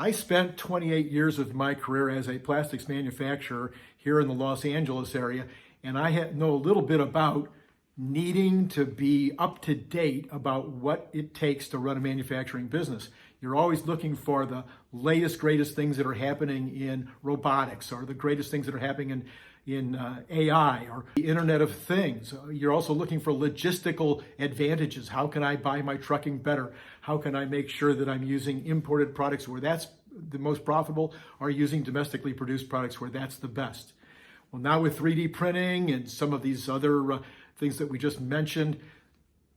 I spent 28 years of my career as a plastics manufacturer here in the Los Angeles area, and I know a little bit about needing to be up to date about what it takes to run a manufacturing business. You're always looking for the latest, greatest things that are happening in robotics, or the greatest things that are happening in AI, or the Internet of Things. You're also looking for logistical advantages. How can I buy my trucking better? How can I make sure that I'm using imported products where that's the most profitable, or using domestically produced products where that's the best? Well, now with 3D printing and some of these other things that we just mentioned,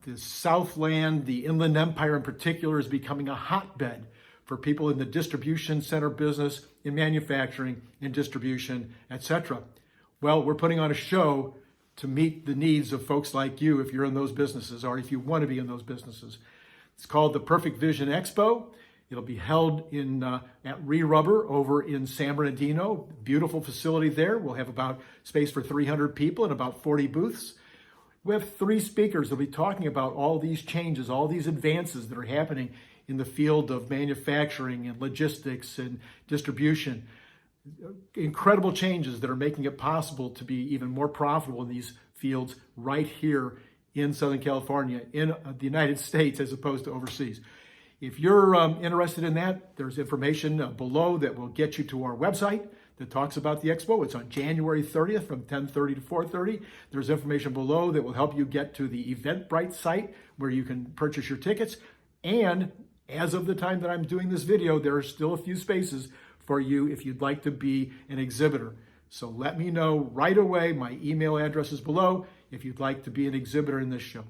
the Southland, the Inland Empire in particular, is becoming a hotbed for people in the distribution center business, in manufacturing, in distribution, etc. Well, we're putting on a show to meet the needs of folks like you if you're in those businesses, or if you want to be in those businesses. It's called the Perfect Vision Expo. It'll be held at Rubber over in San Bernardino. Beautiful facility there. We'll have about space for 300 people and about 40 booths. We have 3 speakers that'll be talking about all these changes, all these advances that are happening in the field of manufacturing and logistics and distribution. Incredible changes that are making it possible to be even more profitable in these fields right here in Southern California, in the United States, as opposed to overseas. If you're interested in that, there's information below that will get you to our website that talks about the expo. It's on January 30th from 10:30 to 4:30. There's information below that will help you get to the Eventbrite site where you can purchase your tickets. And as of the time that I'm doing this video, there are still a few spaces for you if you'd like to be an exhibitor. So let me know right away. My email address is below if you'd like to be an exhibitor in this show.